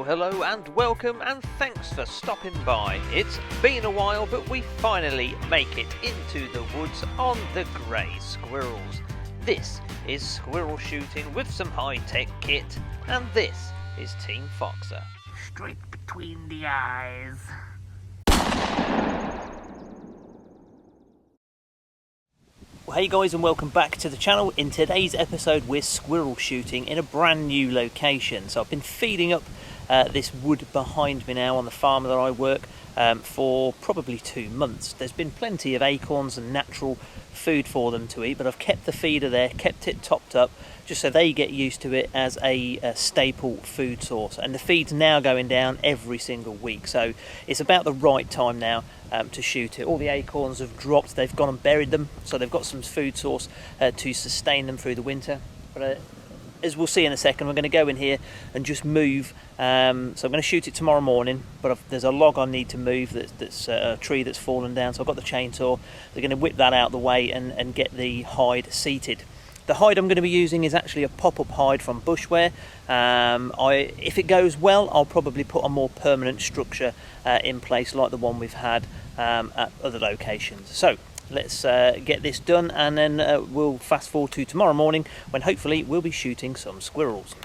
Hello and welcome and thanks for stopping by. It's been a while, but we finally make it into the woods on the grey squirrels. This is squirrel shooting with some high-tech kit, and this is Team Foxer. Straight between the eyes. Well, hey guys, and welcome back to the channel. In today's episode we're squirrel shooting in a brand new location. So I've been feeding up this wood behind me now on the farm that I work for probably 2 months. There's been plenty of acorns and natural food for them to eat, but I've kept the feeder there, kept it topped up just so they get used to it as a staple food source. And the feed's now going down every single week, so it's about the right time now to shoot it. All the acorns have dropped, they've gone and buried them, so they've got some food source to sustain them through the winter. But as we'll see in a second, we're going to go in here and just move. So I'm going to shoot it tomorrow morning, but there's a log I need to move that's a tree that's fallen down, so I've got the chainsaw. They're going to whip that out of the way and get the hide seated. The hide I'm going to be using is actually a pop-up hide from Bushware. If it goes well, I'll probably put a more permanent structure in place like the one we've had at other locations. So let's get this done, and then we'll fast forward to tomorrow morning when hopefully we'll be shooting some squirrels.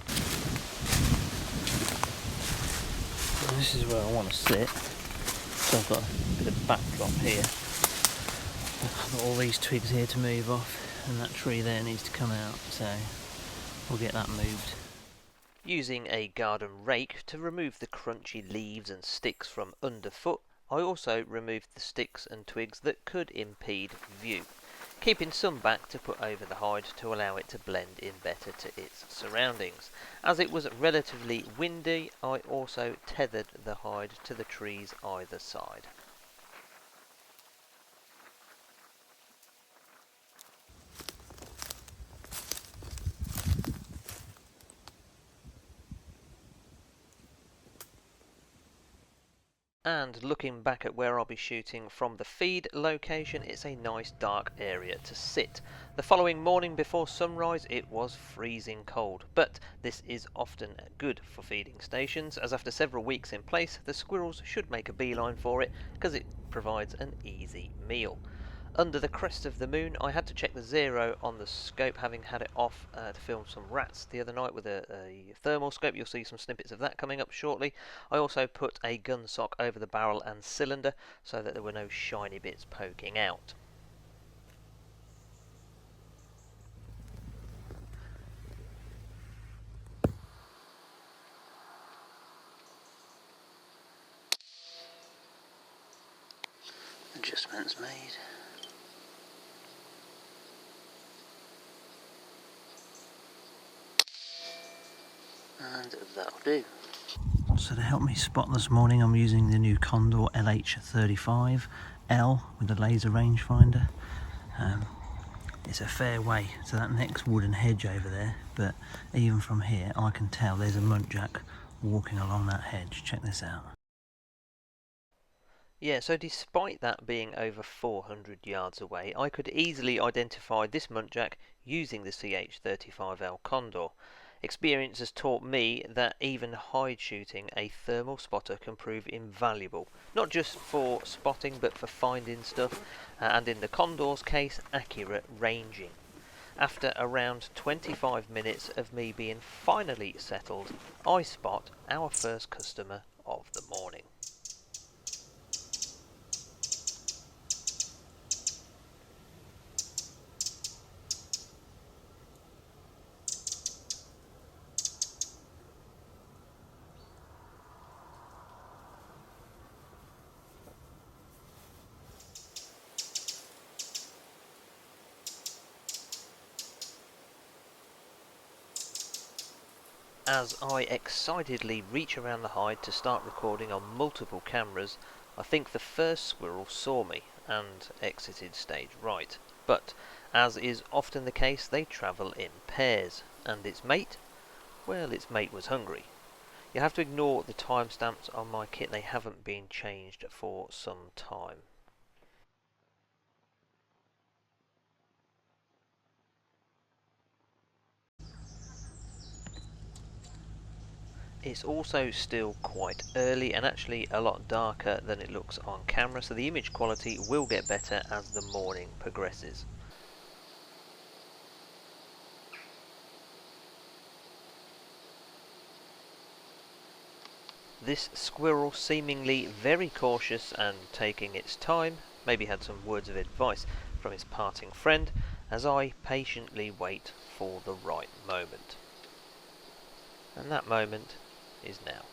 This is where I want to sit. So I've got a bit of backdrop here. I've got all these twigs here to move off, and that tree there needs to come out, so we'll get that moved. Using a garden rake to remove the crunchy leaves and sticks from underfoot, I also removed the sticks and twigs that could impede view, keeping some back to put over the hide to allow it to blend in better to its surroundings. As it was relatively windy, I also tethered the hide to the trees either side. And looking back at where I'll be shooting from the feed location, it's a nice dark area to sit. The following morning before sunrise it was freezing cold, but this is often good for feeding stations, as after several weeks in place the squirrels should make a beeline for it because it provides an easy meal. Under the crest of the moon, I had to check the zero on the scope, having had it off to film some rats the other night with a thermal scope. You'll see some snippets of that coming up shortly. I also put a gun sock over the barrel and cylinder so that there were no shiny bits poking out. Adjustments made. And that'll do. So to help me spot this morning, I'm using the new Condor LH35L with a laser rangefinder. It's a fair way to that next wooden hedge over there, but even from here I can tell there's a muntjac walking along that hedge. Check this out. Yeah, so despite that being over 400 yards away, I could easily identify this muntjac using the CH35L Condor. Experience has taught me that even hide shooting a thermal spotter can prove invaluable, not just for spotting but for finding stuff, and in the Condor's case, accurate ranging. After around 25 minutes of me being finally settled, I spot our first customer of the morning. As I excitedly reach around the hide to start recording on multiple cameras, I think the first squirrel saw me and exited stage right. But, as is often the case, they travel in pairs, and its mate? Well, its mate was hungry. You have to ignore the timestamps on my kit, they haven't been changed for some time. It's also still quite early and actually a lot darker than it looks on camera, so the image quality will get better as the morning progresses. This squirrel, seemingly very cautious and taking its time, maybe had some words of advice from his parting friend, as I patiently wait for the right moment. And that moment is now.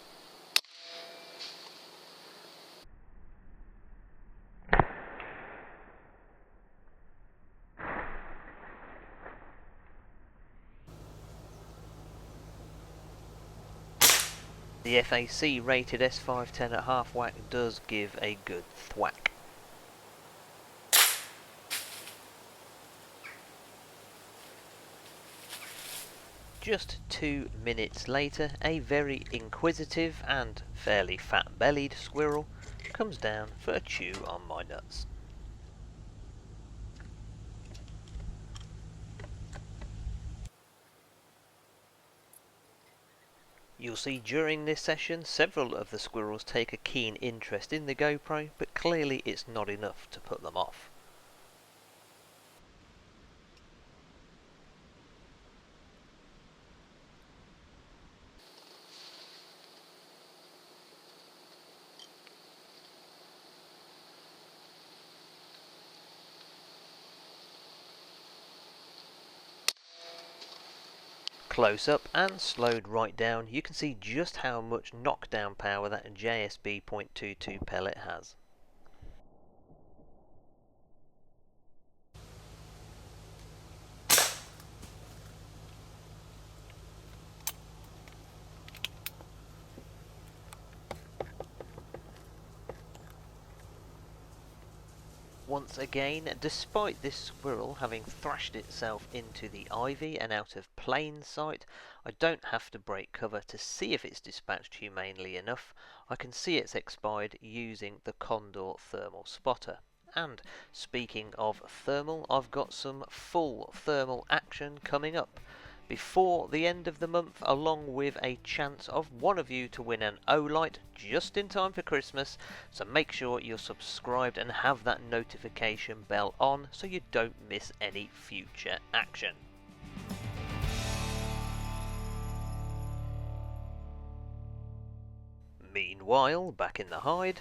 The FAC rated S510 at half whack does give a good thwack. Just 2 minutes later, a very inquisitive and fairly fat-bellied squirrel comes down for a chew on my nuts. You'll see during this session several of the squirrels take a keen interest in the GoPro, but clearly it's not enough to put them off. Close up and slowed right down, you can see just how much knockdown power that JSB .22 pellet has. Once again, despite this squirrel having thrashed itself into the ivy and out of plain sight, I don't have to break cover to see if it's dispatched humanely enough. I can see it's expired using the Condor thermal spotter. And speaking of thermal, I've got some full thermal action coming up before the end of the month, along with a chance of one of you to win an Olight just in time for Christmas, so make sure you're subscribed and have that notification bell on so you don't miss any future action. Meanwhile, back in the hide,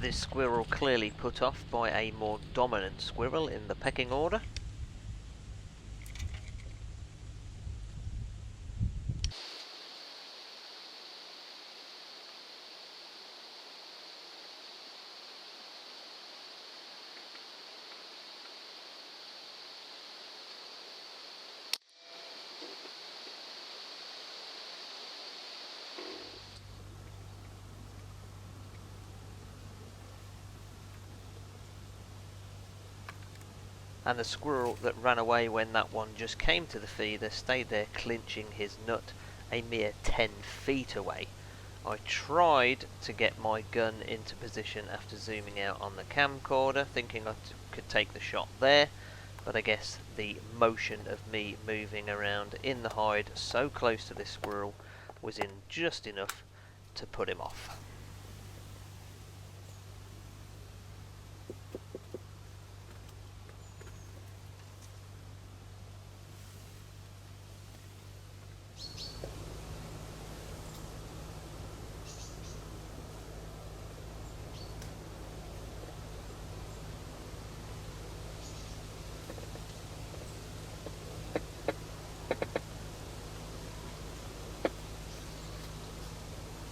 this squirrel clearly put off by a more dominant squirrel in the pecking order. And the squirrel that ran away when that one just came to the feeder stayed there clinching his nut a mere 10 feet away. I tried to get my gun into position after zooming out on the camcorder, thinking I could take the shot there, but I guess the motion of me moving around in the hide so close to this squirrel was in just enough to put him off.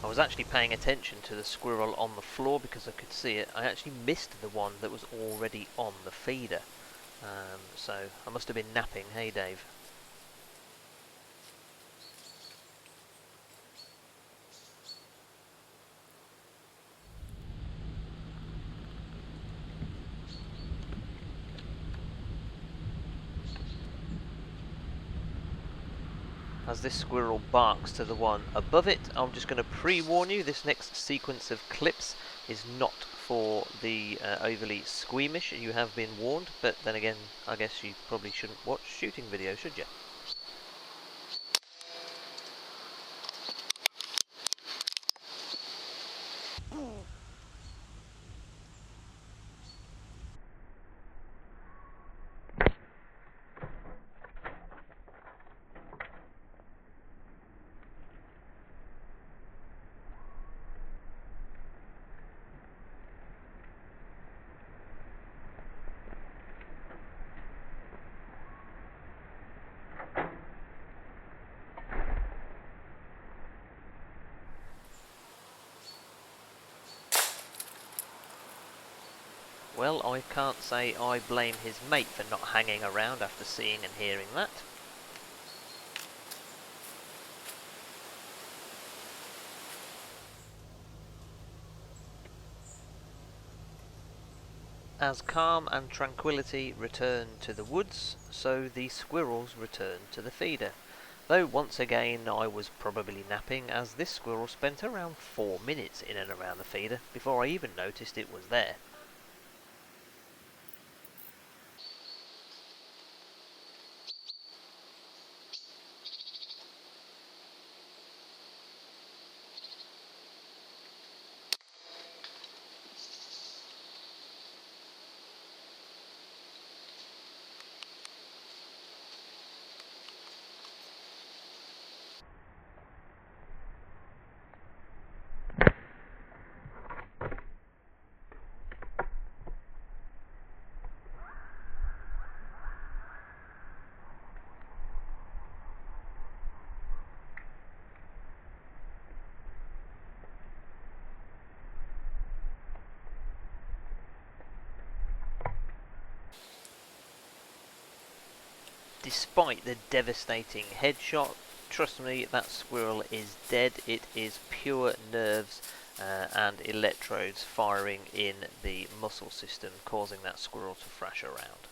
was actually paying attention to the squirrel on the floor because I could see it. I actually missed the one that was already on the feeder. So I must have been napping. Hey Dave. As this squirrel barks to the one above it, I'm just going to pre-warn you, this next sequence of clips is not for the overly squeamish. You have been warned, but then again, I guess you probably shouldn't watch shooting videos, should you? Well, I can't say I blame his mate for not hanging around after seeing and hearing that. As calm and tranquility return to the woods, so the squirrels return to the feeder. Though once again I was probably napping, as this squirrel spent around 4 minutes in and around the feeder before I even noticed it was there. Despite the devastating headshot, trust me, that squirrel is dead. It is pure nerves and electrodes firing in the muscle system, causing that squirrel to thrash around.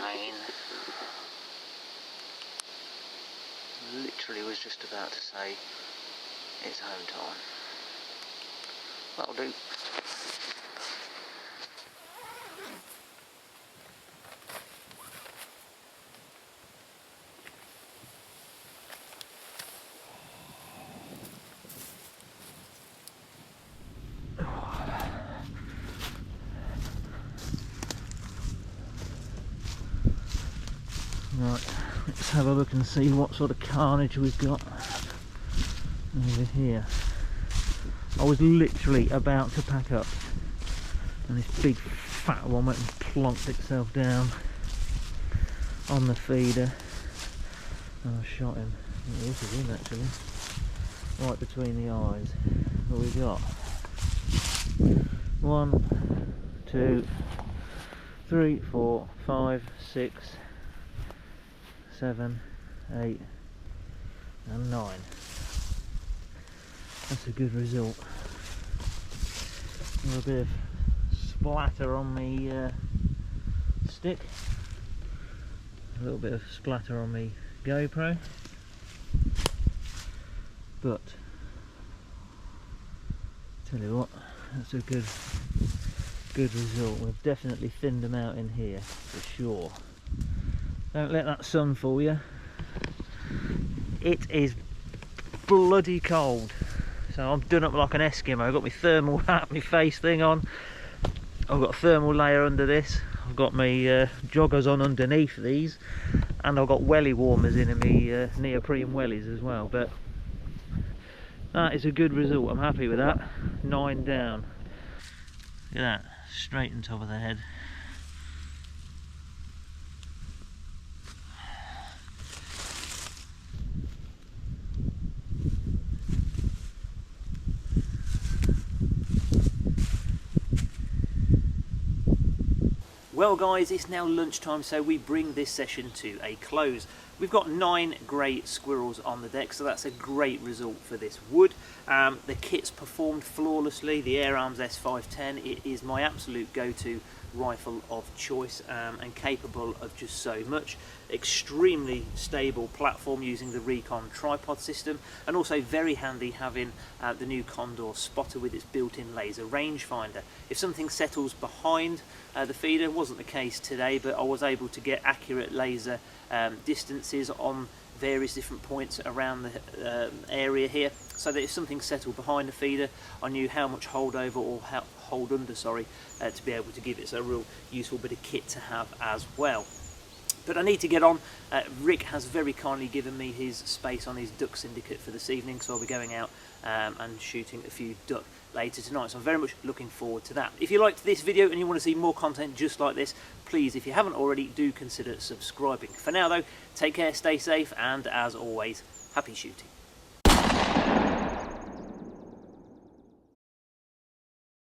9. Literally was just about to say it's home time. That'll do. Right, let's have a look and see what sort of carnage we've got over here. I was literally about to pack up and this big fat one went and plonked itself down on the feeder and I shot him. This is him actually, right between the eyes. What we got? 1, 2, 3, 4, 5, 6, 7, 8 and 9. That's a good result. A bit of splatter on the stick, a little bit of splatter on the GoPro, but tell you what, that's a good result. We've definitely thinned them out in here for sure. Don't let that sun fool you. It is bloody cold. So I'm done up like an Eskimo. I've got my thermal hat, my face thing on. I've got a thermal layer under this. I've got my joggers on underneath these. And I've got welly warmers in my neoprene wellies as well. But that is a good result. I'm happy with that. 9 down. Look at that. Straight on top of the head. Well guys, it's now lunchtime, so we bring this session to a close. We've got 9 grey squirrels on the deck, so that's a great result for this wood. The kit's performed flawlessly. The Air Arms S510, it is my absolute go-to rifle of choice and capable of just so much. Extremely stable platform using the Recon tripod system, and also very handy having the new Condor spotter with its built-in laser rangefinder. If something settles behind the feeder, wasn't the case today, but I was able to get accurate laser distances on various different points around the area here, so that if something settled behind the feeder, I knew how much holdover or how hold under, sorry, to be able to give it. So a real useful bit of kit to have as well. But I need to get on. Rick has very kindly given me his space on his duck syndicate for this evening, so I'll be going out and shooting a few duck later tonight, so I'm very much looking forward to that. If you liked this video and you want to see more content just like this, please, if you haven't already, do consider subscribing. For now though, take care, stay safe, and as always, happy shooting.